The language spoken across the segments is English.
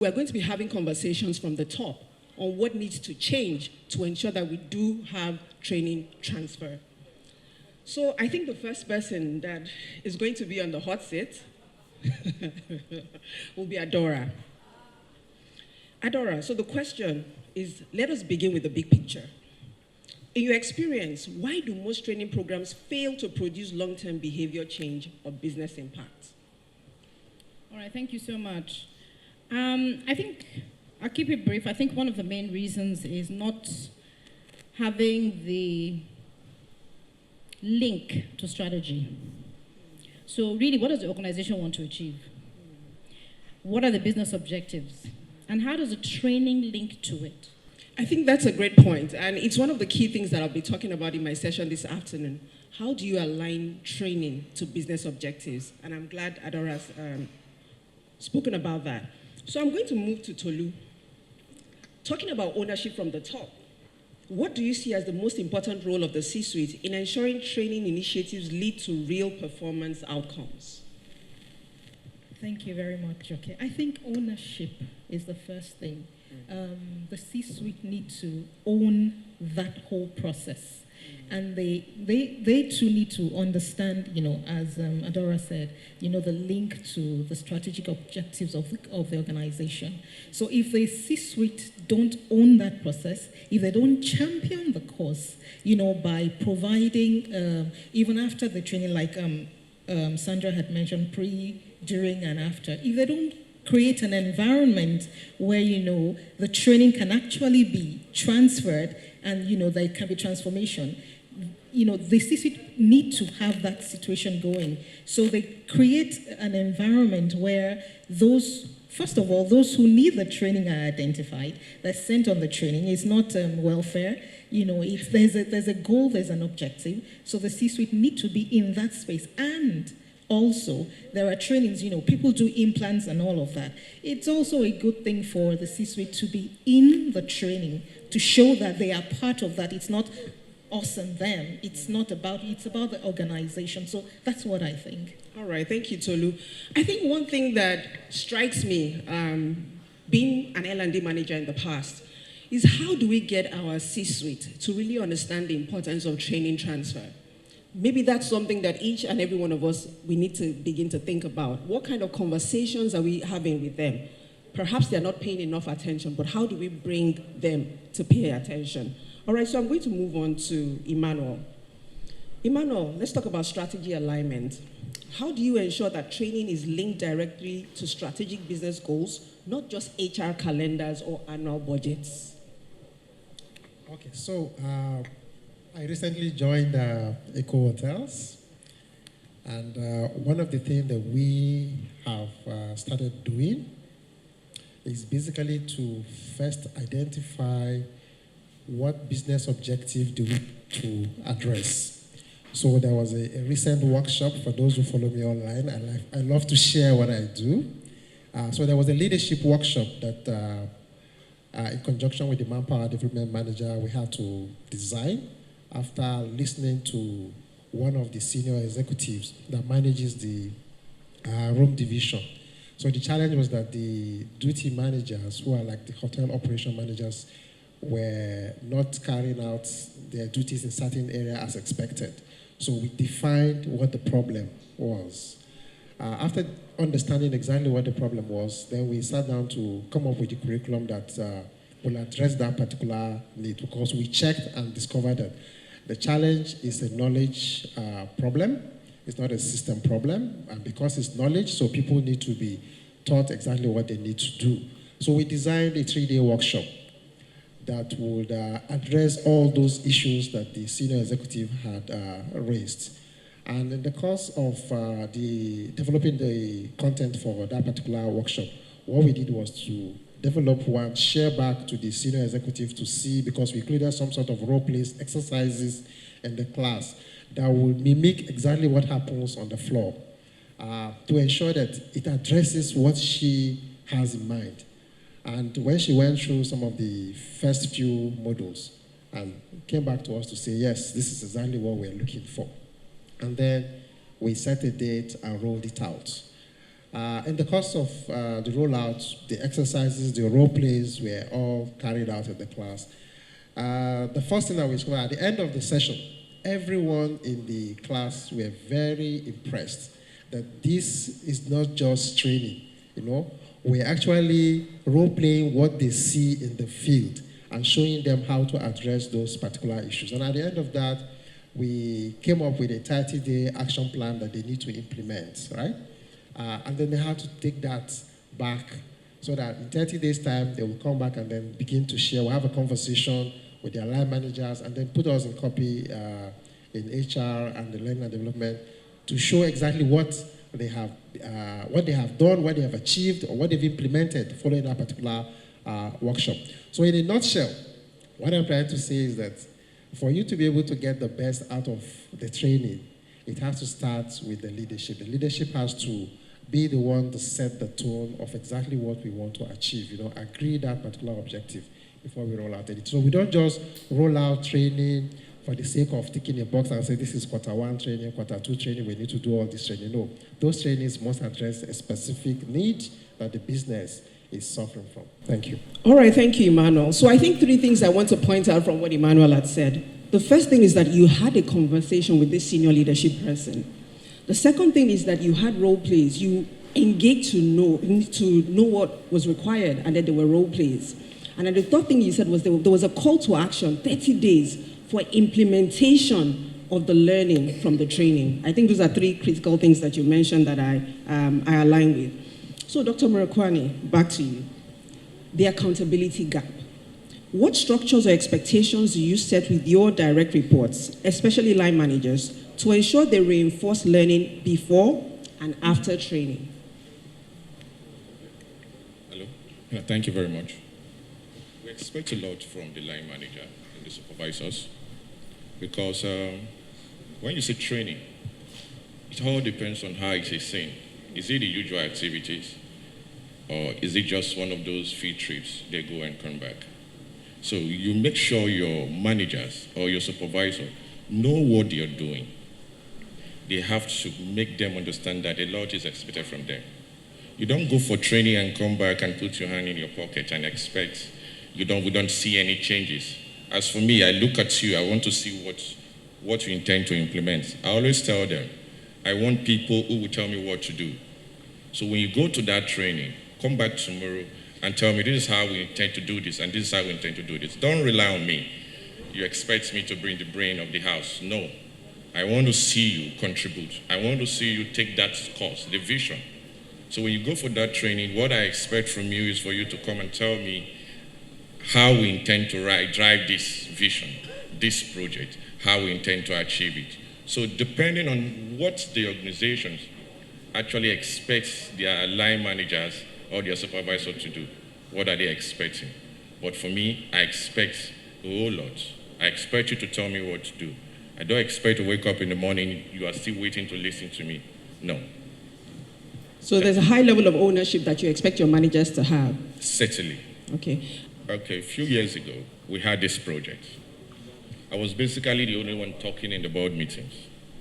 We're going to be having conversations from the top on what needs to change to ensure that we do have training transfer. So I think the first person that is going to be on the hot seat will be Adora. Adora, so the question is, let us begin with the big picture. In your experience, why do most training programs fail to produce long-term behavior change or business impact? All right, thank you so much. I think, I'll keep it brief. I think one of the main reasons is not having the link to strategy. So really, what does the organization want to achieve? What are the business objectives? And how does the training link to it? I think that's a great point, and it's one of the key things that I'll be talking about in my session this afternoon. How do you align training to business objectives? And I'm glad Adora's spoken about that. So I'm going to move to Tolu. Talking about ownership from the top, what do you see as the most important role of the C-suite in ensuring training initiatives lead to real performance outcomes? Thank you very much, okay. I think ownership is the first thing. The C-suite need to own that whole process. And they too need to understand, as Adora said, the link to the strategic objectives of the organization. So if the C-suite don't own that process, if they don't champion the cause, by providing, even after the training, like Sandra had mentioned, pre, during, and after, if they don't create an environment where, the training can actually be transferred and, there can be transformation, the C-suite need to have that situation going. So they create an environment where first of all, those who need the training are identified. They're sent on the training. It's not welfare. There's a goal, there's an objective. So the C-suite need to be in that space. And also, there are trainings, people do implants and all of that. It's also a good thing for the C-suite to be in the training, to show that they are part of that. It's not us and them. It's about the organization. So that's what I think. All right, thank you, Tolu. I think one thing that strikes me, being an L&D manager in the past, is how do we get our C-suite to really understand the importance of training transfer? Maybe that's something that each and every one of us, we need to begin to think about. What kind of conversations are we having with them? Perhaps they're not paying enough attention, but how do we bring them to pay attention? All right, so I'm going to move on to Emmanuel. Emmanuel, let's talk about strategy alignment. How do you ensure that training is linked directly to strategic business goals, not just HR calendars or annual budgets? Okay, so I recently joined Eco Hotels, and one of the things that we have started doing is basically to first identify what business objective do we to address. So there was a recent workshop, for those who follow me online, I love to share what I do. So there was a leadership workshop that in conjunction with the Manpower Development Manager, we had to design after listening to one of the senior executives that manages the room division. So the challenge was that the duty managers, who are like the hotel operation managers, were not carrying out their duties in certain areas as expected. So we defined what the problem was. After understanding exactly what the problem was, then we sat down to come up with a curriculum that will address that particular need, because we checked and discovered that the challenge is a knowledge problem. It's not a system problem. And because it's knowledge, so people need to be taught exactly what they need to do. So we designed a 3-day workshop that would address all those issues that the senior executive had raised. And in the course of developing the content for that particular workshop, what we did was to develop one, share back to the senior executive to see, because we included some sort of role-plays exercises in the class that will mimic exactly what happens on the floor to ensure that it addresses what she has in mind. And when she went through some of the first few modules and came back to us to say, yes, this is exactly what we're looking for. And then we set a date and rolled it out. In the course of the rollout, the exercises, the role plays were all carried out in the class. The first thing that we discovered at the end of the session, everyone in the class were very impressed that this is not just training, we're actually role-playing what they see in the field and showing them how to address those particular issues. And at the end of that, we came up with a 30-day action plan that they need to implement, right? And then they had to take that back so that in 30 days' time, they will come back and then begin to share. We'll have a conversation with their line managers and then put us in copy in HR and the learning and development to show exactly what they have done, what they have achieved, or what they've implemented following that particular workshop. So in a nutshell, what I'm trying to say is that for you to be able to get the best out of the training, it has to start with the leadership. The leadership has to be the one to set the tone of exactly what we want to achieve, agree that particular objective before we roll out it. So we don't just roll out training for the sake of ticking a box and say this is quarter 1 training, quarter 2 training, we need to do all this training. No, those trainings must address a specific need that the business is suffering from. Thank you. All right, thank you, Emmanuel. So I think 3 things I want to point out from what Emmanuel had said. The first thing is that you had a conversation with this senior leadership person. The second thing is that you had role plays. You engaged to know what was required, and then there were role plays. And then the third thing you said was there was a call to action, 30 days for implementation of the learning from the training. I think those are 3 critical things that you mentioned that I align with. So Dr. Murakwani, back to you. The accountability gap. What structures or expectations do you set with your direct reports, especially line managers, to ensure they reinforce learning before and after training? Hello. Yeah, thank you very much. We expect a lot from the line manager and the supervisors because when you say training, it all depends on how it is seen. Is it the usual activities or is it just one of those field trips they go and come back? So you make sure your managers or your supervisor know what they're doing. They have to make them understand that a lot is expected from them. You don't go for training and come back and put your hand in your pocket and expect we don't see any changes. As for me, I look at you, I want to see what you intend to implement. I always tell them, I want people who will tell me what to do. So when you go to that training, come back tomorrow and tell me this is how we intend to do this and this is how we intend to do this. Don't rely on me. You expect me to bring the brain of the house. No. I want to see you contribute. I want to see you take that course, the vision. So when you go for that training, what I expect from you is for you to come and tell me how we intend to drive this vision, this project, how we intend to achieve it. So depending on what the organizations actually expect their line managers or their supervisor to do, what are they expecting? But for me, I expect a whole lot. I expect you to tell me what to do. I don't expect to wake up in the morning, you are still waiting to listen to me. No. So there's a high level of ownership that you expect your managers to have? Certainly. Okay. Okay, a few years ago, we had this project. I was basically the only one talking in the board meetings.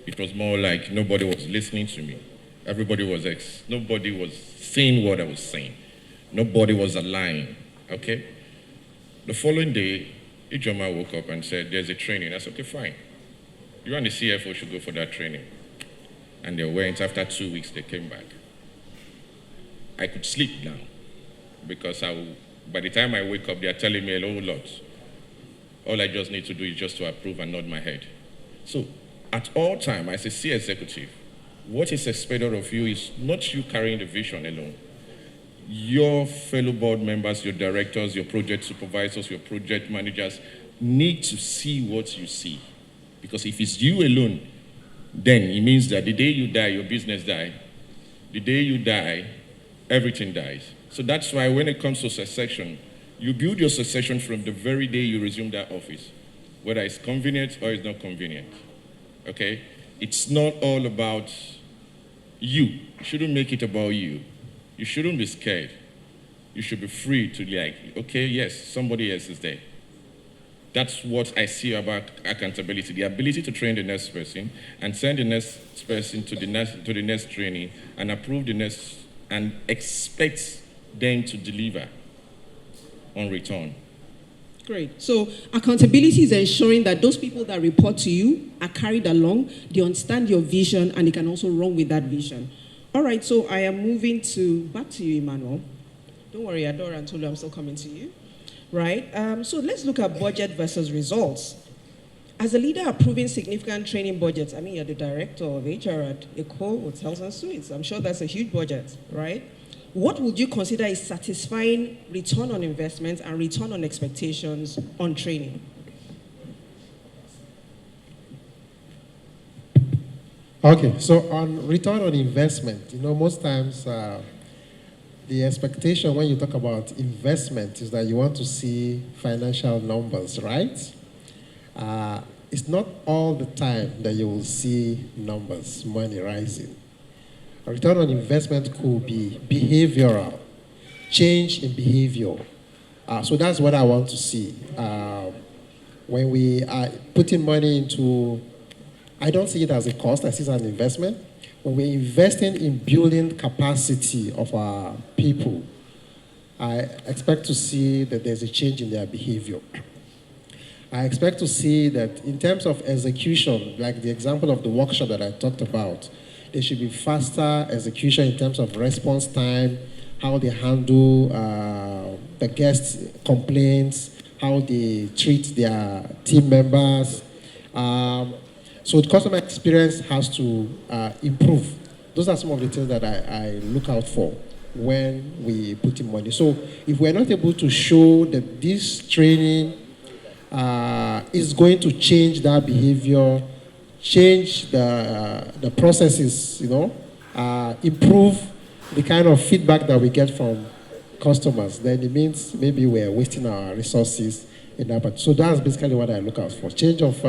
It was more like nobody was listening to me. Nobody was saying what I was saying. Nobody was aligned, okay? The following day, Ijoma woke up and said, there's a training. I said, okay, fine. You and the CFO should go for that training. And they went. After 2 weeks, they came back. I could sleep now because by the time I wake up, they are telling me a whole lot. All I just need to do is just to approve and nod my head. So at all time, as a C executive, what is expected of you is not you carrying the vision alone. Your fellow board members, your directors, your project supervisors, your project managers need to see what you see. Because if it's you alone, then it means that the day you die, your business dies. The day you die, everything dies. So that's why when it comes to succession, you build your succession from the very day you resume that office, whether it's convenient or it's not convenient, okay? It's not all about you. You shouldn't make it about you. You shouldn't be scared. You should be free to okay, yes, somebody else is there. That's what I see about accountability, the ability to train the next person and send the next person to the next training and approve the next and expect them to deliver on return. Great. So accountability is ensuring that those people that report to you are carried along, they understand your vision, and they can also run with that vision. All right, so I am moving back to you, Emmanuel. Don't worry, Adora and Tolu, I'm still coming to you. Right? So let's look at budget versus results. As a leader approving significant training budgets, I mean, you're the director of HR at ITTEC Hotels and Suites. I'm sure that's a huge budget, right? What would you consider a satisfying return on investment and return on expectations on training? Okay, so on return on investment, most times the expectation when you talk about investment is that you want to see financial numbers, right? It's not all the time that you will see numbers, money rising. A return on investment could be behavioral, change in behavior. So that's what I want to see. When we are putting money into, I don't see it as a cost, I see it as an investment. When we're investing in building capacity of our people, I expect to see that there's a change in their behavior. I expect to see that in terms of execution, like the example of the workshop that I talked about, there should be faster execution in terms of response time, how they handle the guest complaints, how they treat their team members. So the customer experience has to improve. Those are some of the things that I look out for when we put in money. So if we're not able to show that this training is going to change that behavior, change the processes, improve the kind of feedback that we get from customers, then it means maybe we're wasting our resources in that part. So that's basically what I look out for. Change of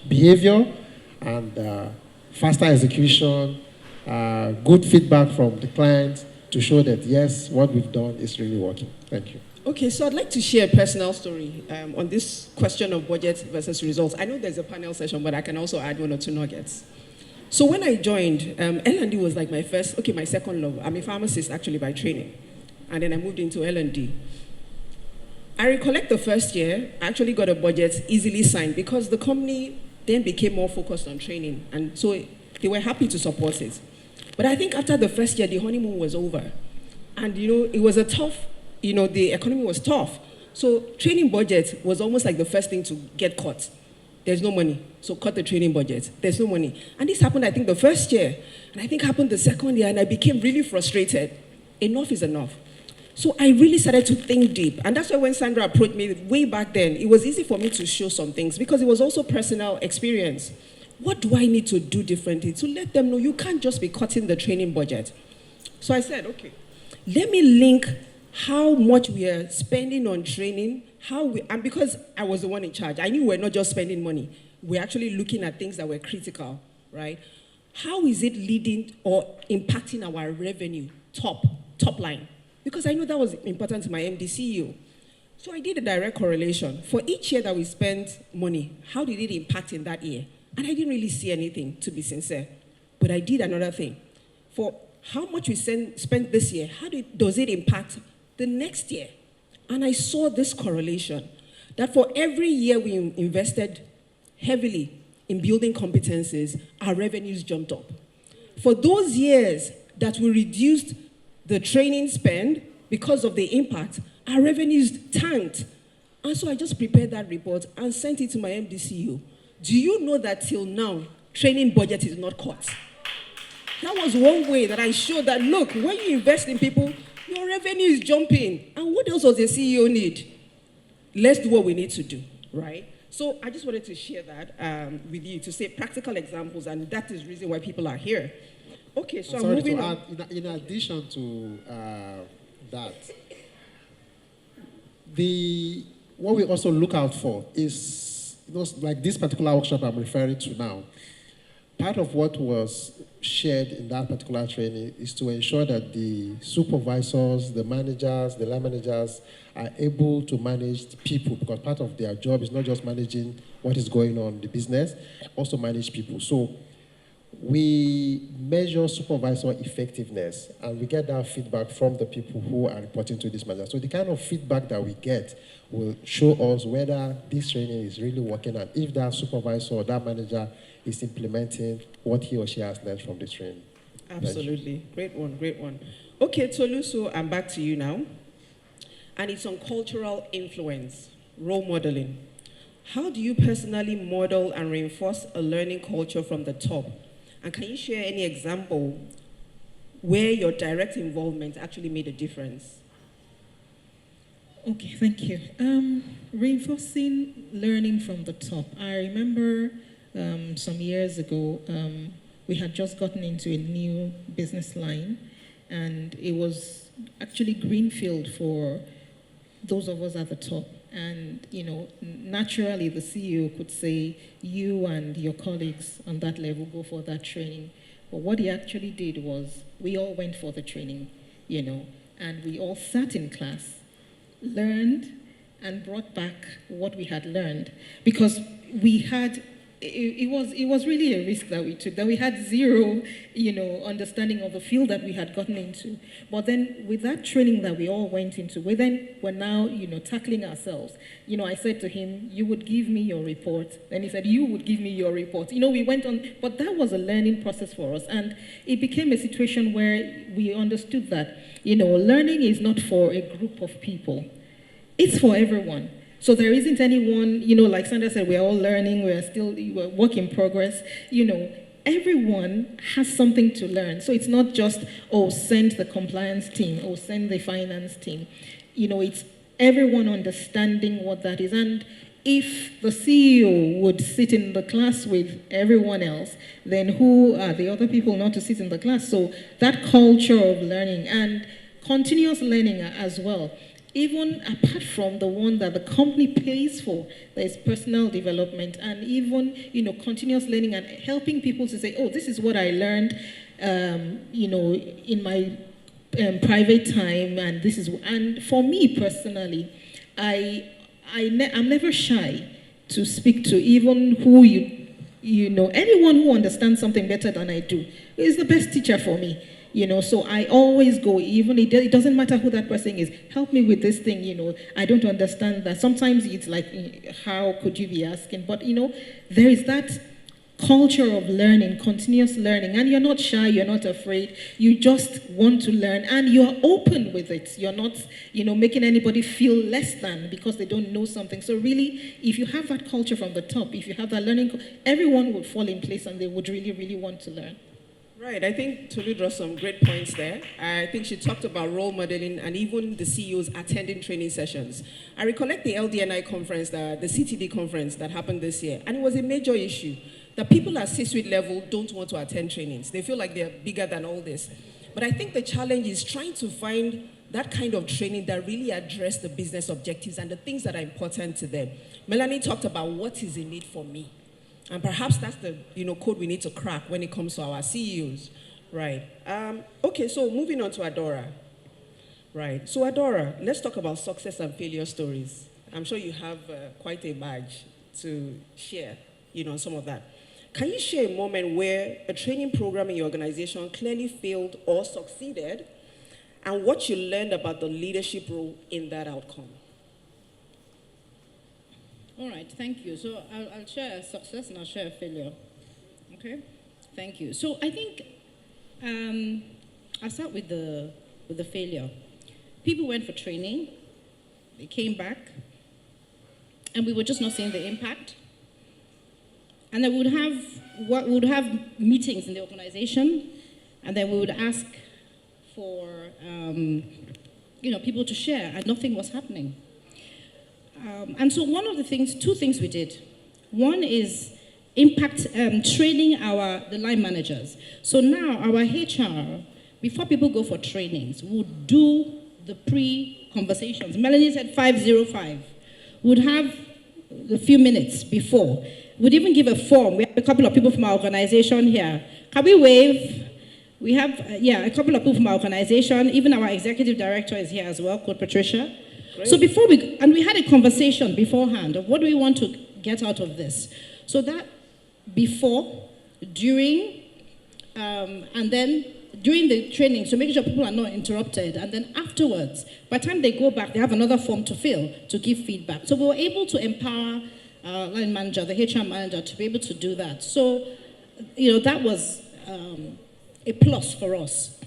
behavior and faster execution, good feedback from the client to show that, yes, what we've done is really working. Thank you. Okay, so I'd like to share a personal story on this question of budget versus results. I know there's a panel session, but I can also add one or two nuggets. So when I joined, L&D was like my second love. I'm a pharmacist actually by training. And then I moved into L&D. I recollect the first year, I actually got a budget easily signed because the company then became more focused on training. And so they were happy to support it. But I think after the first year, the honeymoon was over. And, it was a tough, the economy was tough. So training budget was almost like the first thing to get cut. There's no money, so cut the training budget. There's no money. And this happened, I think, the first year. And I think happened the second year, and I became really frustrated. Enough is enough. So I really started to think deep. And that's why when Sandra approached me way back then, it was easy for me to show some things because it was also personal experience. What do I need to do differently to let them know you can't just be cutting the training budget? So I said, okay, let me link how much we are spending on training, and because I was the one in charge, I knew we're not just spending money. We're actually looking at things that were critical, right? How is it leading or impacting our revenue top line? Because I know that was important to my MD CEO. So I did a direct correlation. For each year that we spent money, how did it impact in that year? And I didn't really see anything, to be sincere. But I did another thing. For how much we spent this year, does it impact the next year? And I saw this correlation, that for every year we invested heavily in building competencies, our revenues jumped up. For those years that we reduced the training spend because of the impact, our revenues tanked. And so I just prepared that report and sent it to my MD CEO. Do you know that till now, training budget is not cut? That was one way that I showed that, look, when you invest in people, your revenue is jumping. And what else does the CEO need? Let's do what we need to do, right? So I just wanted to share that with you to say practical examples, and that is the reason why people are here. Okay, so I'm moving on. In addition to that, what we also look out for is, like this particular workshop I'm referring to now, part of what was shared in that particular training is to ensure that the supervisors, the managers, the line managers are able to manage the people, because part of their job is not just managing what is going on in the business, also manage people. So we measure supervisor effectiveness, and we get that feedback from the people who are reporting to this manager. So the kind of feedback that we get will show us whether this training is really working and if that supervisor or that manager is implementing what he or she has learned from this training. Absolutely. Great one, great one. Okay, Tolu, so I'm back to you now. And it's on cultural influence, role modeling. How do you personally model and reinforce a learning culture from the top? And can you share any example where your direct involvement actually made a difference? Okay, thank you. Reinforcing learning from the top. I remember some years ago, we had just gotten into a new business line, and it was actually greenfield for those of us at the top. And, you know, naturally the CEO could say, you and your colleagues on that level go for that training. But what he actually did was, we all went for the training, you know, and we all sat in class, learned, and brought back what we had learned. Because we had, it was really a risk that we took, that we had zero, you know, understanding of the field that we had gotten into. But then with that training that we all went into, we're now, you know, tackling ourselves. You know, I said to him, you would give me your report. Then he said, you would give me your report. You know, we went on, but that was a learning process for us. And it became a situation where we understood that, you know, learning is not for a group of people. It's for everyone. So there isn't anyone, you know, like Sandra said, we're all learning, we're work in progress. You know, everyone has something to learn. So it's not just, oh, send the compliance team, or send the finance team. You know, it's everyone understanding what that is. And if the CEO would sit in the class with everyone else, then who are the other people not to sit in the class? So that culture of learning and continuous learning as well. Even apart from the one that the company pays for, there's personal development and even, you know, continuous learning and helping people to say, oh, this is what I learned, you know, in my private time, and this is, and for me personally, I'm never shy to speak to even who you know, anyone who understands something better than I do is the best teacher for me. You know, so I always go, even it doesn't matter who that person is, help me with this thing, you know, I don't understand that. Sometimes it's like, how could you be asking? But, you know, there is that culture of learning, continuous learning, and you're not shy, you're not afraid, you just want to learn, and you're open with it. You're not, you know, making anybody feel less than because they don't know something. So really, if you have that culture from the top, if you have that learning, everyone would fall in place and they would really, really want to learn. Right, I think Tolu draws some great points there. I think she talked about role modeling and even the CEOs attending training sessions. I recollect the LDNI conference, the CTD conference that happened this year, and it was a major issue that people at C-suite level don't want to attend trainings. They feel like they're bigger than all this. But I think the challenge is trying to find that kind of training that really address the business objectives and the things that are important to them. Melanie talked about what is in need for me. And perhaps that's the, you know, code we need to crack when it comes to our CEOs, right? Okay, so moving on to Adora, right? So Adora, let's talk about success and failure stories. I'm sure you have quite a badge to share, you know, some of that. Can you share a moment where a training program in your organization clearly failed or succeeded, and what you learned about the leadership role in that outcome? All right, thank you. So I'll share a success and I'll share a failure. Okay, thank you. So I think I'll start with the failure. People went for training, they came back, and we were just not seeing the impact. And then we would have meetings in the organization, and then we would ask for you know, people to share, and nothing was happening. And so one of the things, two things we did. One is impact training the line managers. So now our HR, before people go for trainings, would do the pre-conversations. Melanie said 505. Would have a few minutes before. Would even give a form. We have a couple of people from our organization here. Can we wave? We have, a couple of people from our organization. Even our executive director is here as well, called Patricia. Great. So before we had a conversation beforehand of what do we want to get out of this. So that before, during, and then during the training, so making sure people are not interrupted, and then afterwards, by the time they go back, they have another form to fill to give feedback. So we were able to empower our line manager, the HR manager, to be able to do that. So, that was a plus for us.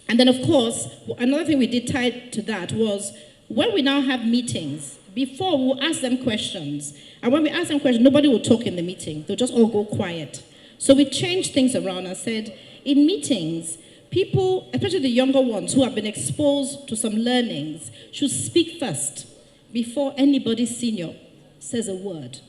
And then, of course, another thing we did tied to that was when we now have meetings, before we'll ask them questions. And when we ask them questions, nobody will talk in the meeting. They'll just all go quiet. So we changed things around and said, in meetings, people, especially the younger ones who have been exposed to some learnings, should speak first before anybody senior says a word.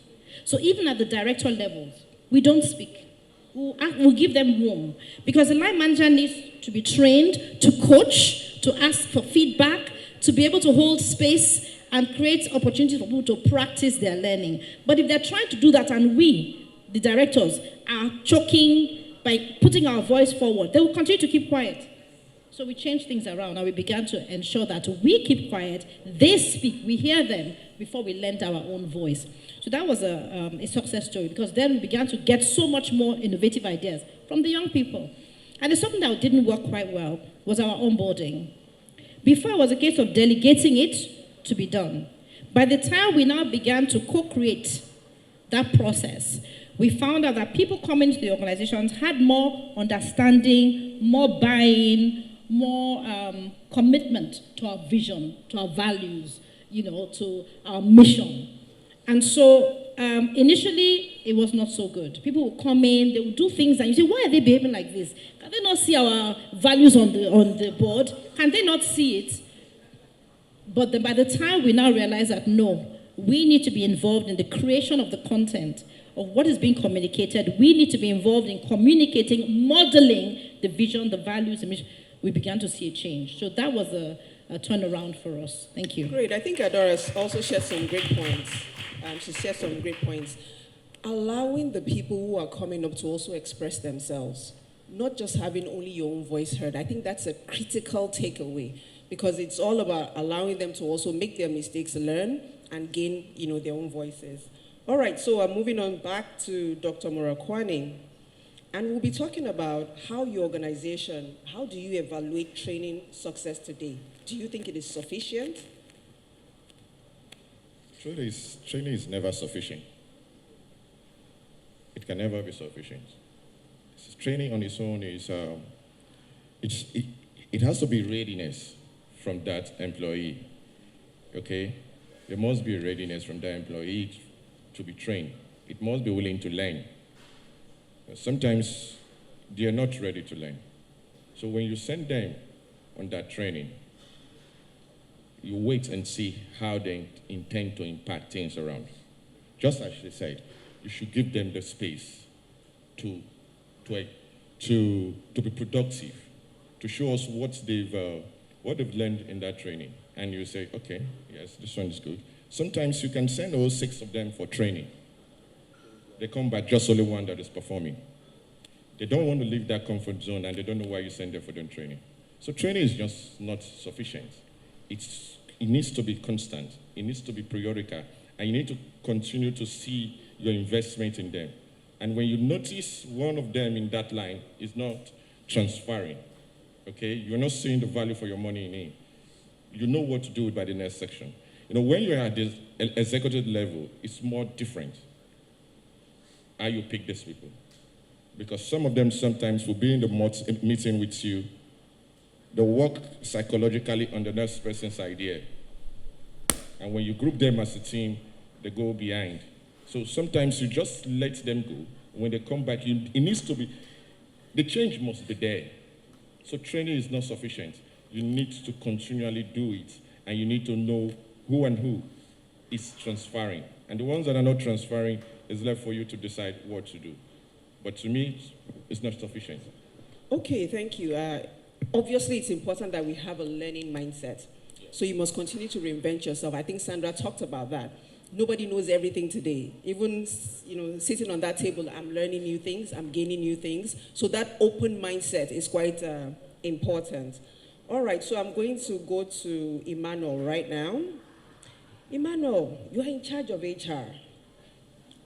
So even at the director levels, we don't speak. We'll give them room. Because the line manager needs to be trained to coach, to ask for feedback, to be able to hold space and create opportunities for people to practice their learning. But if they're trying to do that and we, the directors, are choking by putting our voice forward, they will continue to keep quiet. So we changed things around and we began to ensure that we keep quiet, they speak, we hear them before we lend our own voice. So that was a success story, because then we began to get so much more innovative ideas from the young people. And there's something that didn't work quite well was our onboarding. Before, it was a case of delegating it to be done. By the time we now began to co-create that process, we found out that people coming to the organizations had more understanding, more buy-in, more commitment to our vision, to our values, to our mission. And so initially, it was not so good. People would come in, they would do things, and you say, why are they behaving like this? Can they not see our values on the board? Can they not see it? But then by the time we now realize that, no, we need to be involved in the creation of the content of what is being communicated. We need to be involved in communicating, modeling the vision, the values, the mission. We began to see a change. So that was a turnaround for us. Thank you. Great. I think Adora's also shared some great points. She shared some great points. Allowing the people who are coming up to also express themselves, not just having only your own voice heard. I think that's a critical takeaway, because it's all about allowing them to also make their mistakes, learn, and gain, their own voices. All right, so I'm moving on back to Dr. Morakwane, and we'll be talking about how your organization, how do you evaluate training success today? Do you think it is sufficient? Training is never sufficient. It can never be sufficient. Training on its own is, it has to be readiness from that employee, okay? There must be a readiness from that employee to be trained. It must be willing to learn. Sometimes they are not ready to learn. So when you send them on that training, you wait and see how they intend to impact things around. Just as she said, you should give them the space to be productive, to show us what they've learned in that training. And you say, okay, yes, this one is good. Sometimes you can send all 6 of them for training. They come back, just only one that is performing. They don't want to leave that comfort zone, and they don't know why you send them for them training. So training is just not sufficient. It needs to be constant. It needs to be periodical. And you need to continue to see your investment in them. And when you notice one of them in that line is not transferring, okay, you're not seeing the value for your money in it, you know what to do by the next section. When you're at the executive level, it's more different how you pick these people. Because some of them sometimes will be in the meeting with you, they work psychologically on the next person's idea. And when you group them as a team, they go behind. So sometimes you just let them go. When they come back, it needs to be, the change must be there. So training is not sufficient. You need to continually do it. And you need to know who is transferring. And the ones that are not transferring, is left for you to decide what to do. But to me, it's not sufficient. Okay, thank you. Obviously, it's important that we have a learning mindset. So you must continue to reinvent yourself. I think Sandra talked about that. Nobody knows everything today. Even, sitting on that table, I'm learning new things, I'm gaining new things. So that open mindset is quite important. All right, so I'm going to go to Emmanuel right now. Emmanuel, you are in charge of HR.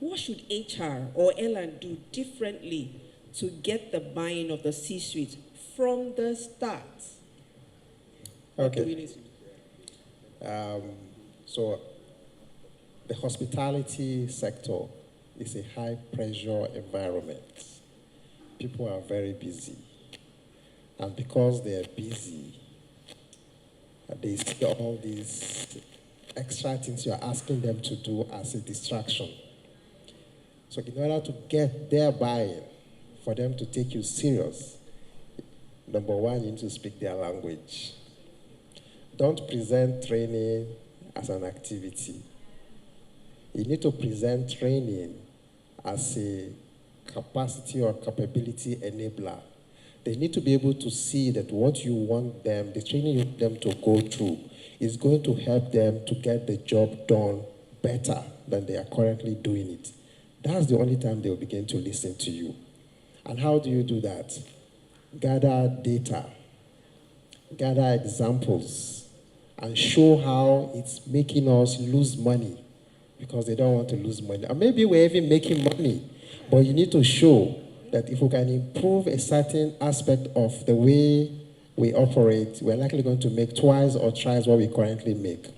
What should HR or Ellen do differently to get the buy-in of the C-suite from the start? What do we Okay. need to do? So the hospitality sector is a high pressure environment. People are very busy. And because they are busy, they see all these extra things you're asking them to do as a distraction. So in order to get their buy-in, for them to take you serious, number one, you need to speak their language. Don't present training as an activity. You need to present training as a capacity or capability enabler. They need to be able to see that what you want them, the training you want them to go through, is going to help them to get the job done better than they are currently doing it. That's the only time they will begin to listen to you. And how do you do that? Gather data, gather examples, and show how it's making us lose money because they don't want to lose money. Or maybe we're even making money, but you need to show that if we can improve a certain aspect of the way we operate, we're likely going to make twice or thrice what we currently make.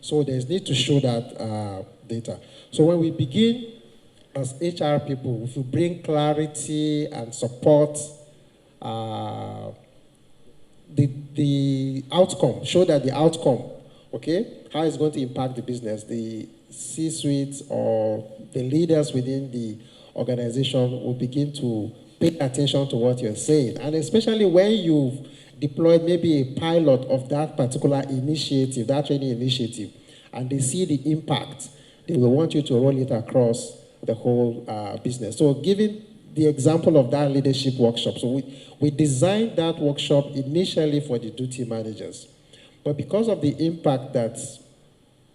So there's need to show that data. So when we begin as HR people, if we bring clarity and support the outcome, show that the outcome, okay, how it's going to impact the business, the C-suites or the leaders within the organization will begin to pay attention to what you're saying. And especially when you've deployed maybe a pilot of that particular initiative, that training initiative, and they see the impact, they will want you to roll it across the whole business. So giving the example of that leadership workshop. So we designed that workshop initially for the duty managers. But because of the impact that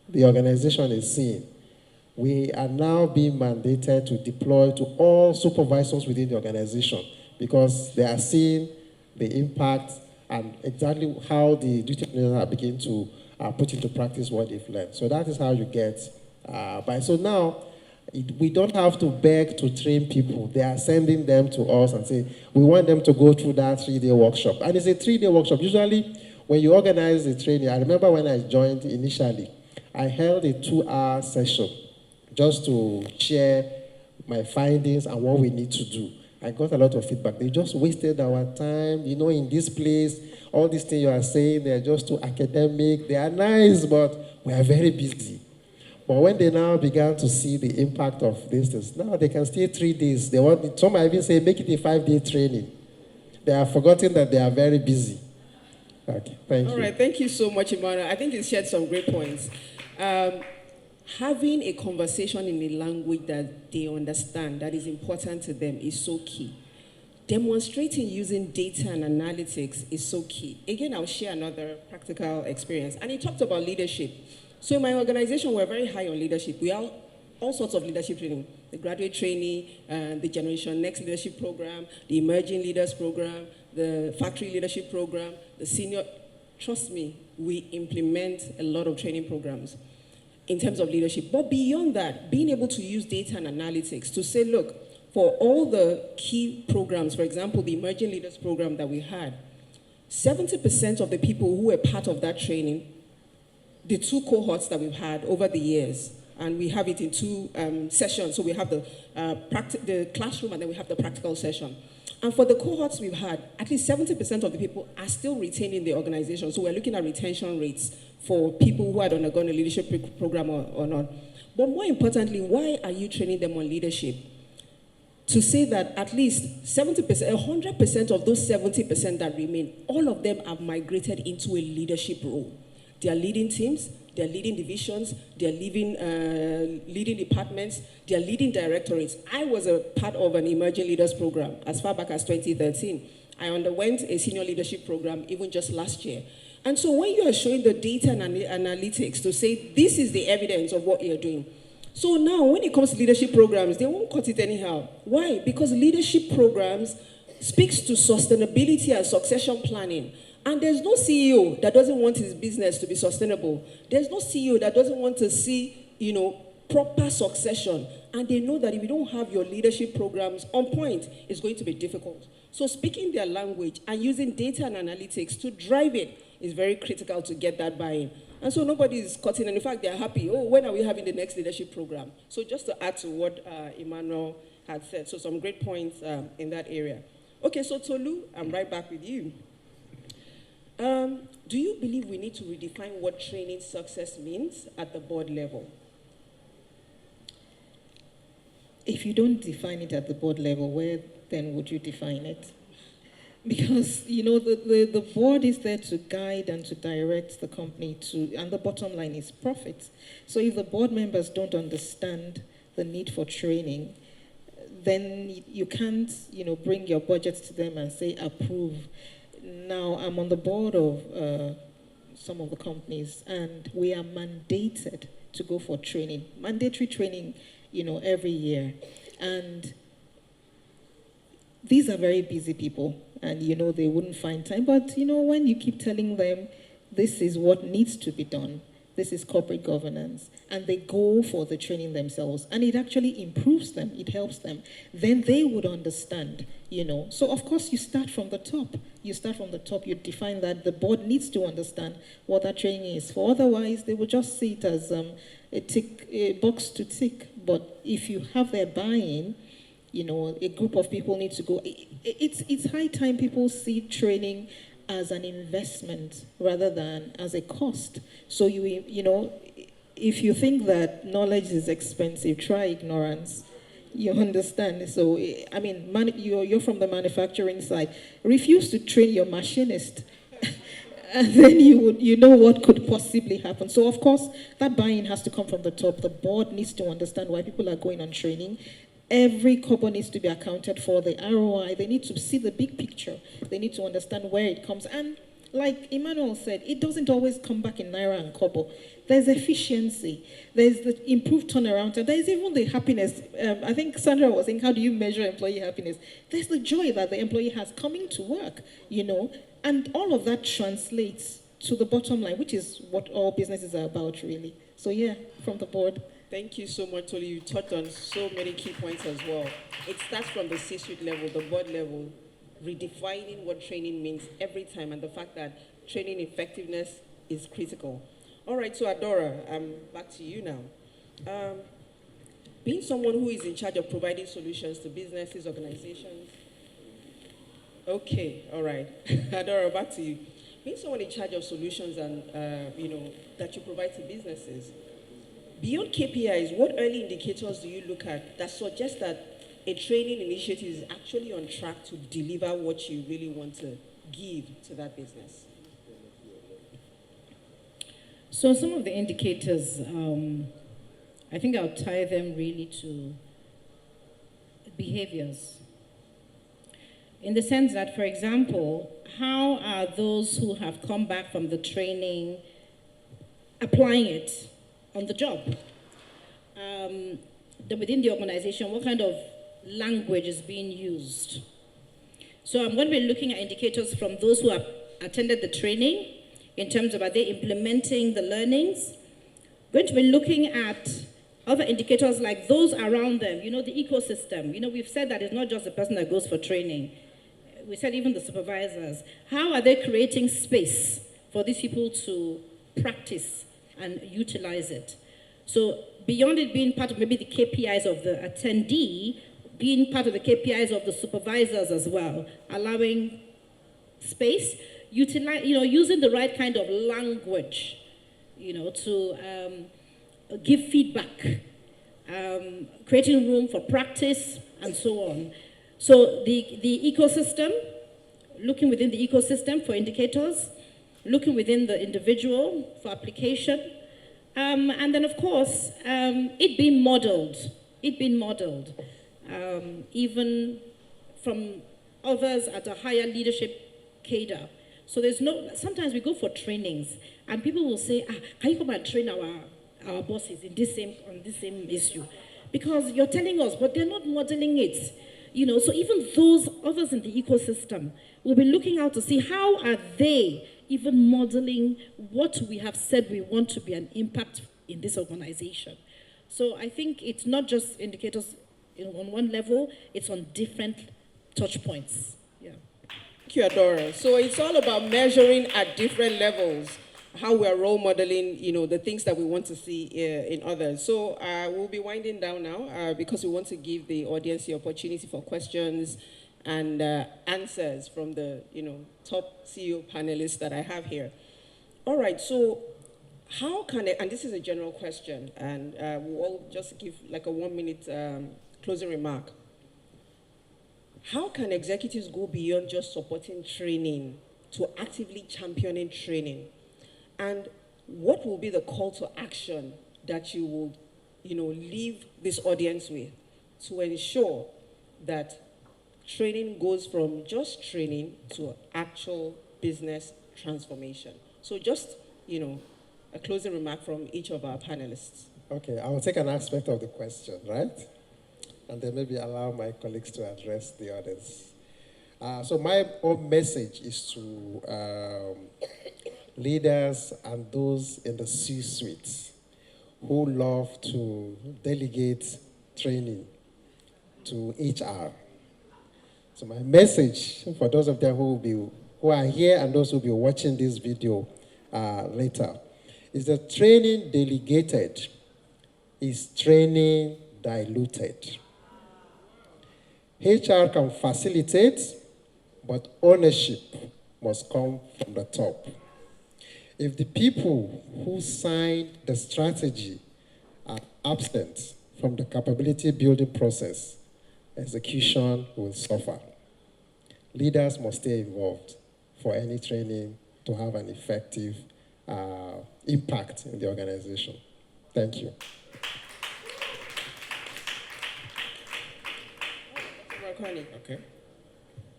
the organization is seeing, we are now being mandated to deploy to all supervisors within the organization because they are seeing the impact and exactly how the duty managers are beginning to put into practice what they've learned. So that is how you get by. So now, we don't have to beg to train people. They are sending them to us and say, we want them to go through that 3-day workshop. And it's a 3-day workshop. Usually, when you organize the training, I remember when I joined initially, I held a 2-hour session just to share my findings and what we need to do. I got a lot of feedback. They just wasted our time, you know, in this place. All these things you are saying, they're just too academic. They are nice, but we are very busy. But when they now began to see the impact of this, now they can stay 3 days. They want, some might even say, make it a 5-day training. They have forgotten that they are very busy. Okay, thank you. All right, thank you so much, Emmanuel. I think you shared some great points. Having a conversation in a language that they understand, that is important to them, is so key. Demonstrating using data and analytics is so key. Again, I'll share another practical experience. And he talked about leadership. So in my organization, we're very high on leadership. We have all sorts of leadership training, the graduate trainee, the Generation Next leadership program, the emerging leaders program, the factory leadership program, the senior. Trust me, we implement a lot of training programs in terms of leadership. But beyond that, being able to use data and analytics to say, look, for all the key programs, for example, the emerging leaders program that we had, 70% of the people who were part of that training, the 2 cohorts that we've had over the years, and we have it in 2 sessions. So we have the classroom and then we have the practical session. And for the cohorts we've had, at least 70% of the people are still retained in the organization. So we're looking at retention rates for people who had undergone a leadership program or not. But more importantly, why are you training them on leadership? To say that at least 70%, 100% of those 70% that remain, all of them have migrated into a leadership role. They are leading teams, they are leading divisions, they are leading departments, they are leading directorates. I was a part of an emerging leaders program as far back as 2013. I underwent a senior leadership program even just last year. And so when you are showing the data and analytics to say this is the evidence of what you're doing. So now when it comes to leadership programs, they won't cut it anyhow. Why? Because leadership programs speaks to sustainability and succession planning. And there's no CEO that doesn't want his business to be sustainable. There's no CEO that doesn't want to see, proper succession, and they know that if you don't have your leadership programs on point, it's going to be difficult. So speaking their language and using data and analytics to drive it is very critical to get that buy-in. And so nobody is cutting, and in fact, they're happy. Oh, when are we having the next leadership program? So just to add to what Emmanuel had said, so some great points in that area. Okay, so Tolu, I'm right back with you. Do you believe we need to redefine what training success means at the board level? If you don't define it at the board level, where then would you define it? Because, you know, the board is there to guide and to direct the company to, and the bottom line is profit. So if the board members don't understand the need for training, then you can't, you know, bring your budgets to them and say, approve. Now, I'm on the board of some of the companies, and we are mandated to go for training, mandatory training, you know, every year. And these are very busy people, and, you know, they wouldn't find time. But, you know, when you keep telling them this is what needs to be done, this is corporate governance, and they go for the training themselves, and it actually improves them, it helps them, then they would understand, you know. So, of course, you start from the top. You start from the top, you define that the board needs to understand what that training is for. Otherwise, they will just see it as a box to tick. But if you have their buy-in, you know, a group of people need to go. It's high time people see training as an investment rather than as a cost. So you know, if you think that knowledge is expensive, try ignorance. You understand? So I mean, you're from the manufacturing side. Refuse to train your machinist, and then you know what could possibly happen. So of course, that buy-in has to come from the top. The board needs to understand why people are going on training. Every kobo needs to be accounted for, the ROI. They need to see the big picture. They need to understand where it comes. And like Emmanuel said, it doesn't always come back in Naira and kobo. There's efficiency. There's the improved turnaround. And there's even the happiness. I think Sandra was saying, how do you measure employee happiness? There's the joy that the employee has coming to work, you know. And all of that translates to the bottom line, which is what all businesses are about, really. So yeah, from the board. Thank you so much, Tolu. You touched on so many key points as well. It starts from the C-suite level, the board level, redefining what training means every time, and the fact that training effectiveness is critical. All right, so Adora, I'm back to you now. Being someone who is in charge of providing solutions to businesses, organizations. Okay, all right. Adora, back to you. Being someone in charge of solutions and, you know, that you provide to businesses, beyond KPIs, what early indicators do you look at that suggest that a training initiative is actually on track to deliver what you really want to give to that business? So some of the indicators, I think I'll tie them really to behaviors. In the sense that, for example, how are those who have come back from the training applying it on the job? Within the organization, what kind of language is being used? So I'm going to be looking at indicators from those who have attended the training in terms of are they implementing the learnings. Going to be looking at other indicators like those around them, you know, the ecosystem. You know, we've said that it's not just the person that goes for training. We said even the supervisors. How are they creating space for these people to practice and utilize it? So beyond it being part of maybe the KPIs of the attendee, being part of the KPIs of the supervisors as well, allowing space, using the right kind of language, you know, to give feedback, creating room for practice, and so on. So the ecosystem, looking within the ecosystem for indicators, looking within the individual for application, and then of course, it being modeled, even from others at a higher leadership cadre. So sometimes we go for trainings and people will say, can you come and train our bosses on this same issue? Because you're telling us, but they're not modeling it. You know, so even those others in the ecosystem will be looking out to see how are they even modeling what we have said we want to be an impact in this organization. So I think it's not just indicators on one level, it's on different touch points. Yeah. Thank you, Adora. So it's all about measuring at different levels how we are role modeling, the things that we want to see in others. So we'll be winding down now because we want to give the audience the opportunity for questions and answers from the, top CEO panelists that I have here. All right, so how can it, and this is a general question, and we'll all just give like a 1 minute closing remark. How can executives go beyond just supporting training to actively championing training? And what will be the call to action that you will, leave this audience with to ensure that training goes from just training to actual business transformation? So just, a closing remark from each of our panelists. Okay, I will take an aspect of the question, right? And then maybe allow my colleagues to address the others. So my own message is to leaders and those in the C-suite who love to delegate training to HR. So my message for those of them who are here and those who will be watching this video later is that training delegated is training diluted. HR can facilitate, but ownership must come from the top. If the people who signed the strategy are absent from the capability building process, execution will suffer. Leaders must stay involved for any training to have an effective impact in the organization. Thank you. Okay.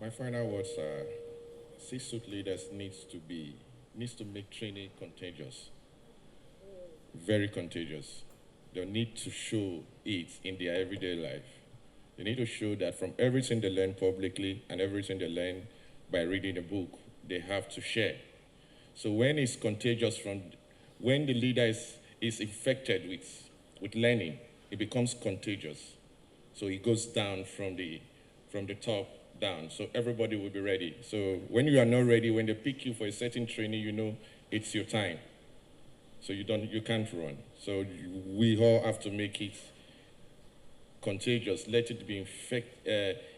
My final words are C-suite leaders needs to make training contagious. Very contagious. They need to show it in their everyday life. They need to show that from everything they learn publicly and everything they learn by reading a book, they have to share. So when it's contagious, when the leader is infected with learning, it becomes contagious. So it goes down from the top down. So everybody will be ready. So when you are not ready, when they pick you for a certain training, it's your time. So you can't run. So we all have to make it contagious. Let it be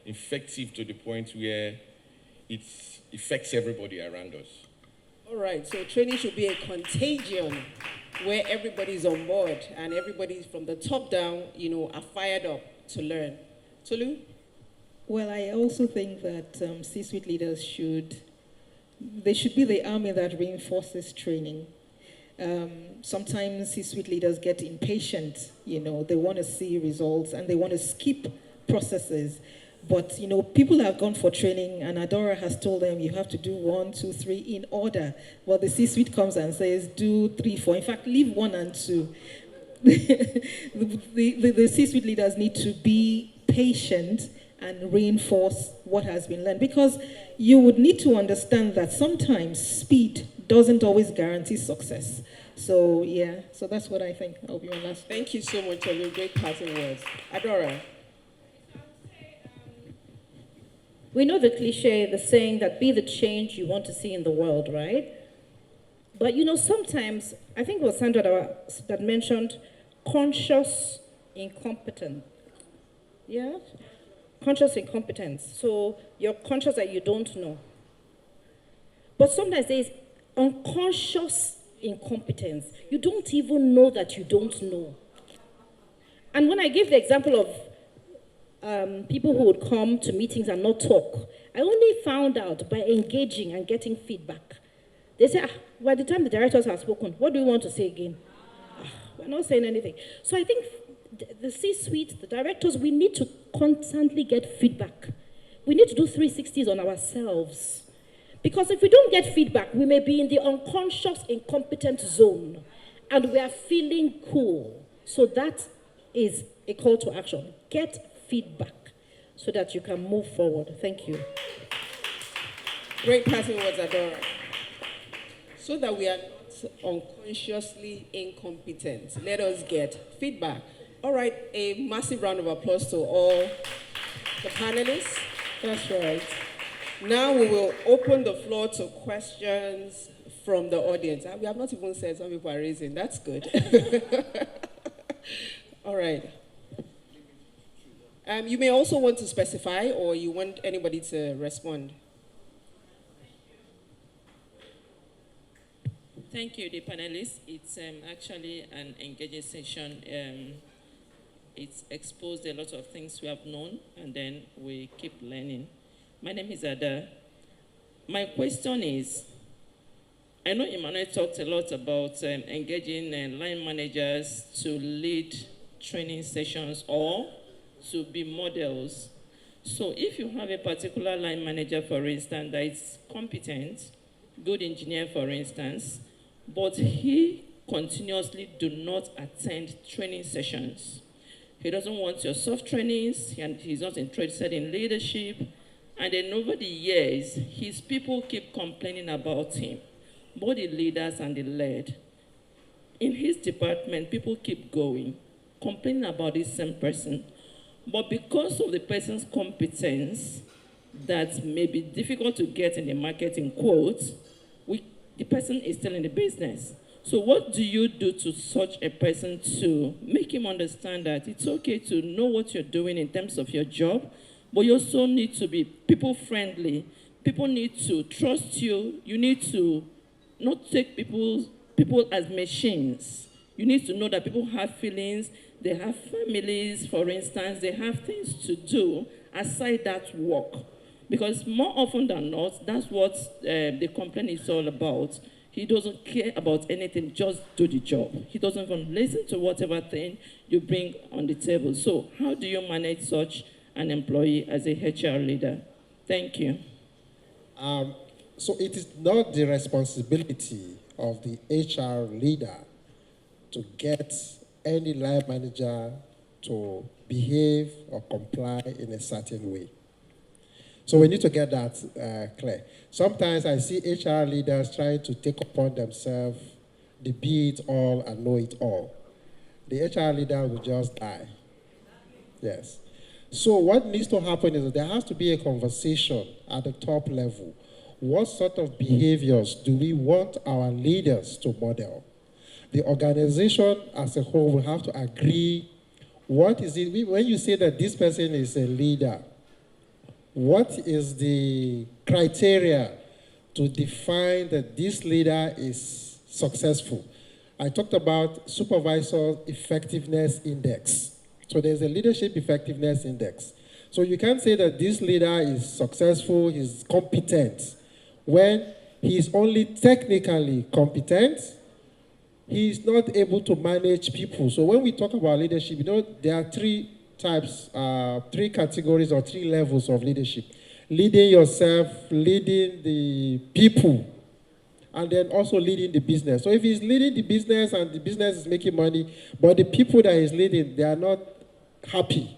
effective to the point where it affects everybody around us. All right, so training should be a contagion where everybody's on board and everybody from the top down, are fired up to learn. Tolu? Well, I also think that C-suite leaders should be the army that reinforces training. Sometimes C-suite leaders get impatient, they want to see results and they want to skip processes. But, people have gone for training and Adora has told them you have to do 1, 2, 3 in order. Well, the C-suite comes and says do 3, 4. In fact, leave 1 and 2. the C-suite leaders need to be patient and reinforce what has been learned. Because you would need to understand that sometimes speed doesn't always guarantee success. So, so that's what I think. I'll be on last. Thank you so much for your great parting words. Adora? We know the cliche, the saying that be the change you want to see in the world, right? But sometimes, I think it was Sandra that mentioned conscious incompetence. Yeah? Conscious incompetence. So you're conscious that you don't know. But sometimes there's unconscious incompetence. You don't even know that you don't know. And when I give the example of people who would come to meetings and not talk, I only found out by engaging and getting feedback. They say, by the time the directors have spoken, what do you want to say again? We're not saying anything. So I think the C-suite, the directors, we need to constantly get feedback. We need to do 360s on ourselves. Because if we don't get feedback, we may be in the unconscious incompetent zone and we are feeling cool. So that is a call to action. Get feedback so that you can move forward. Thank you. Great passing words, Adora. So that we are not unconsciously incompetent, let us get feedback. All right, a massive round of applause to all the panelists. That's right. Now we will open the floor to questions from the audience. We have not even said some people are raising. That's good. All right. You may also want to specify, or you want anybody to respond. Thank you, the panelists. It's actually an engaging session. It's exposed a lot of things we have known, and then we keep learning. My name is Ada. My question is, I know Emmanuel talked a lot about engaging line managers to lead training sessions or to be models. So if you have a particular line manager, for instance, that is competent, good engineer, for instance, but he continuously do not attend training sessions. He doesn't want your soft trainings, and he's not interested in leadership. And then over the years, his people keep complaining about him, both the leaders and the led. In his department, people keep going, complaining about this same person. But because of the person's competence that may be difficult to get in the market, in quotes, the person is still in the business. So what do you do to such a person to make him understand that it's okay to know what you're doing in terms of your job, but you also need to be people-friendly. People need to trust you. You need to not take people as machines. You need to know that people have feelings. They have families, for instance. They have things to do aside that work. Because more often than not, that's what the complaint is all about. He doesn't care about anything, just do the job. He doesn't even listen to whatever thing you bring on the table. So how do you manage such an employee as a HR leader? Thank you. So it is not the responsibility of the HR leader to get any line manager to behave or comply in a certain way. So we need to get that clear. Sometimes I see HR leaders trying to take upon themselves the be it all and know it all. The HR leader will just die. Yes. So what needs to happen is that there has to be a conversation at the top level. What sort of behaviors do we want our leaders to model? The organization as a whole will have to agree, what is it, when you say that this person is a leader, what is the criteria to define that this leader is successful? I talked about supervisor effectiveness index. So there's a leadership effectiveness index. So you can't say that this leader is successful, he's competent, when he's only technically competent, he's not able to manage people. So when we talk about leadership, you know, there are three types, three categories or three levels of leadership. Leading yourself, leading the people, and then also leading the business. So if he's leading the business and the business is making money, but the people that he's leading, they are not happy,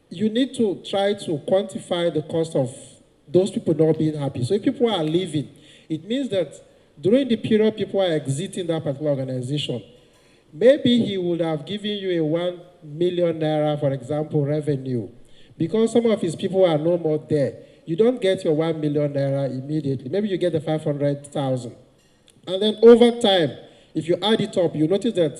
you need to try to quantify the cost of those people not being happy. So if people are leaving, it means that during the period people are exiting that particular organization, maybe he would have given you a 1 million naira, for example, revenue. Because some of his people are no more there, you don't get your 1 million naira immediately. Maybe you get the 500,000. And then over time, if you add it up, you notice that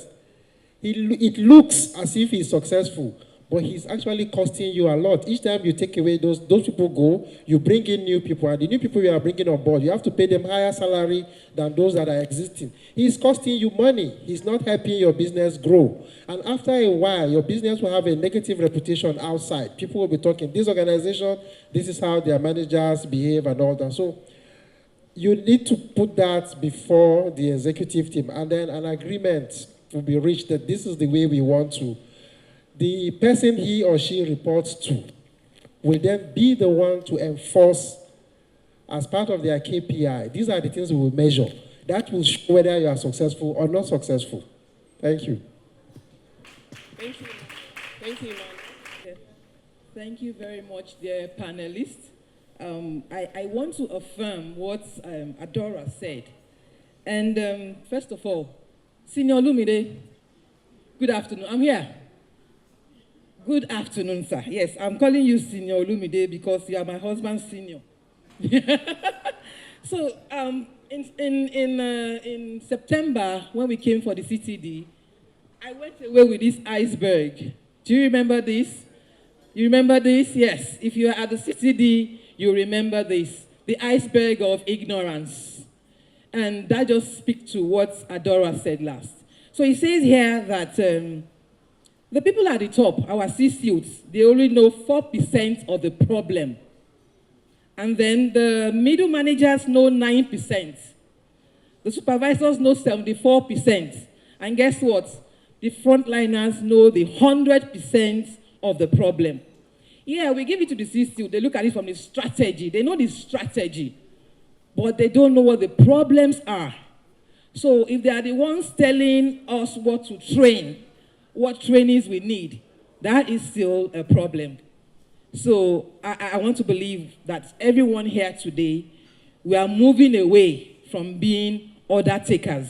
it looks as if he's successful, but he's actually costing you a lot. Each time you take away those people go, you bring in new people, and the new people you are bringing on board, you have to pay them higher salary than those that are existing. He's costing you money. He's not helping your business grow. And after a while, your business will have a negative reputation outside. People will be talking, this organization, this is how their managers behave and all that. So you need to put that before the executive team, and then an agreement will be reached that this is the way we want to. The person he or she reports to will then be the one to enforce as part of their KPI. These are the things we will measure. That will show whether you are successful or not successful. Thank you. Thank you. Thank you, man. Thank you very much, dear panelists. I want to affirm what Adora said. And first of all, Senior Lumide, Good afternoon. I'm here. Good afternoon, sir. Yes, I'm calling you Senior Olumide because you are my husband's senior. So, in September, when we came for the CTD, I went away with this iceberg. Do you remember this? You remember this? Yes. If you are at the CTD, you remember this. The iceberg of ignorance. And that just speaks to what Adora said last. So he says here that the people at the top, our C-suits, they only know 4% of the problem. And then the middle managers know 9%. The supervisors know 74%. And guess what? The frontliners know the 100% of the problem. Yeah, we give it to the C-suite. They look at it from the strategy. They know the strategy, but they don't know what the problems are. So if they are the ones telling us what to train, what trainings we need, that is still a problem. So I want to believe that everyone here today, we are moving away from being order takers.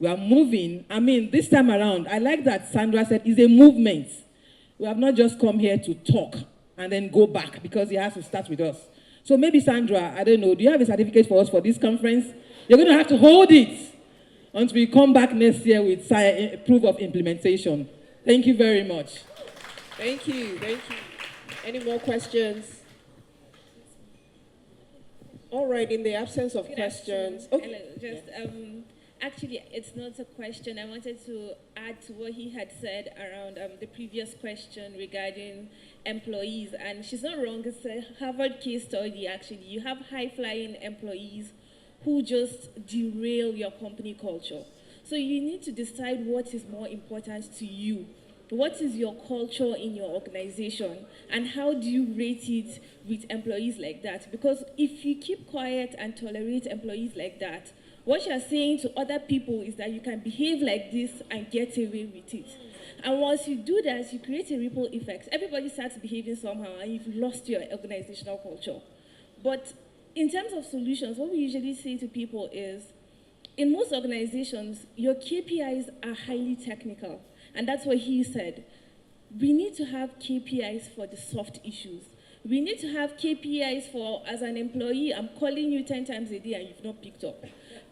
We are moving. I mean, this time around, I like that Sandra said it's a movement. We have not just come here to talk and then go back because it has to start with us. So maybe Sandra, I don't know, do you have a certificate for us for this conference? You're going to have to hold it until we come back next year with proof of implementation. Thank you very much. Thank you. Thank you. Any more questions? All right, in the absence of questions. Hello, just actually, it's not a question. I wanted to add to what he had said around the previous question regarding employees. And she's not wrong. It's a Harvard case study, actually. You have high-flying employees who just derail your company culture. So you need to decide what is more important to you. What is your culture in your organization, and how do you rate it with employees like that? Because if you keep quiet and tolerate employees like that, what you're saying to other people is that you can behave like this and get away with it. And once you do that, you create a ripple effect. Everybody starts behaving somehow, and you've lost your organizational culture. But in terms of solutions, what we usually say to people is, in most organizations, your KPIs are highly technical. And that's what he said. We need to have KPIs for the soft issues. We need to have KPIs for, as an employee, I'm calling you 10 times a day and you've not picked up.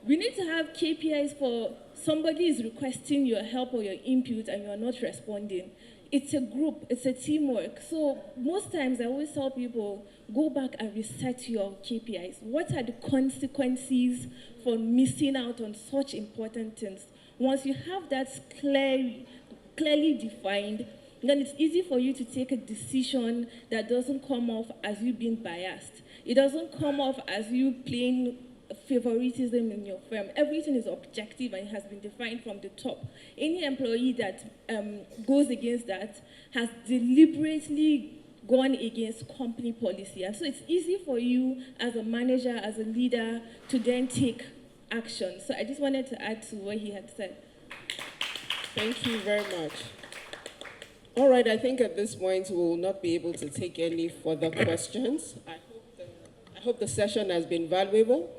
We need to have KPIs for somebody is requesting your help or your input and you're not responding. It's a group, it's a teamwork. So most times I always tell people, go back and reset your KPIs. What are the consequences for missing out on such important things? Once you have that clearly defined, then it's easy for you to take a decision that doesn't come off as you being biased. It doesn't come off as you playing favoritism in your firm. Everything is objective and it has been defined from the top. Any employee that goes against that has deliberately gone against company policy. And so it's easy for you as a manager, as a leader, to then take action. So I just wanted to add to what he had said. Thank you very much. All right, I think at this point we will not be able to take any further questions. I hope the session has been valuable.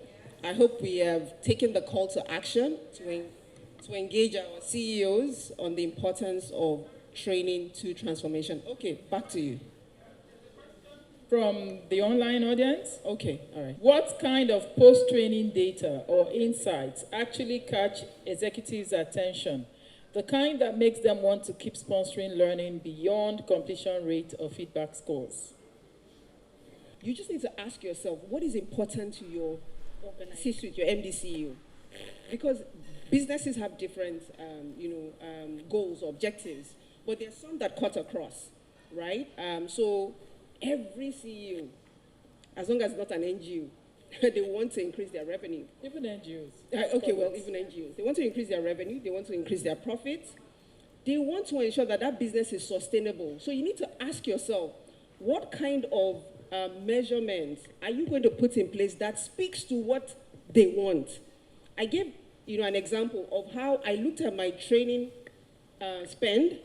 I hope we have taken the call to action to engage our CEOs on the importance of training to transformation. Okay, back to you. From the online audience, Okay, all right. what kind of post-training data or insights actually catch executives' attention? The kind that makes them want to keep sponsoring learning beyond completion rate or feedback scores. You just need to ask yourself, what is important to your C-suite, your MD CEO? Because businesses have different, goals, objectives, but there's some that cut across, right? So every CEO, as long as it's not an NGO, they want to increase their revenue. Even NGOs. Even NGOs. They want to increase their revenue. They want to increase their profits. They want to ensure that that business is sustainable. So you need to ask yourself, what kind of measurements are you going to put in place that speaks to what they want? I gave an example of how I looked at my training spend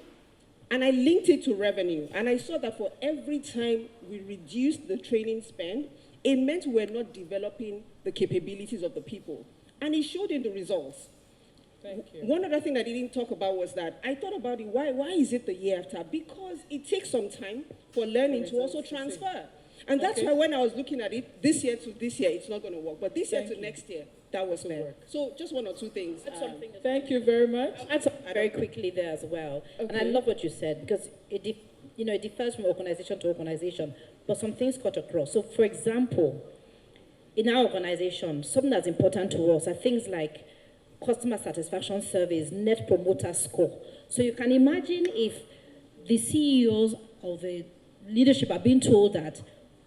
and I linked it to revenue. And I saw that for every time we reduced the training spend, it meant we're not developing the capabilities of the people. And it showed in the results. Thank you. One other thing I didn't talk about was that I thought about it. Why is it the year after? Because it takes some time for learning to also transfer. And that's Okay. why when I was looking at it, this year to this year, it's not going to work. But this year Thank to you. next year, that was there. So just one or two things. Thank you very much. I'll add something very quickly there as well. And I Okay. love what you said because it differs from organization to organization, but some things cut across. So, for example, in our organization, something that's important to us are things like customer satisfaction surveys, net promoter score. So you can imagine if the CEOs or the leadership are being told that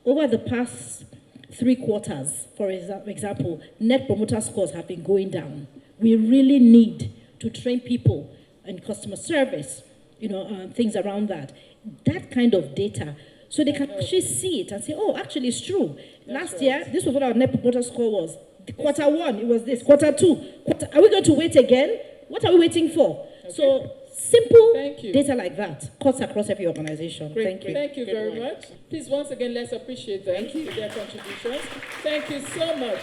over the past 3 quarters, for example, net promoter scores have been going down. We really need to train people in customer service, things around that. That kind of data, so they can actually see it and say, oh, actually it's true. Last year, this was what our net promoter score was. Quarter 1, it was this. Quarter 2, are we going to wait again? What are we waiting for? Okay. So simple Thank you. data like that cuts across every organization. Great. Thank you. Thank you very much. Please, once again, let's appreciate them for their contributions. Thank you so much.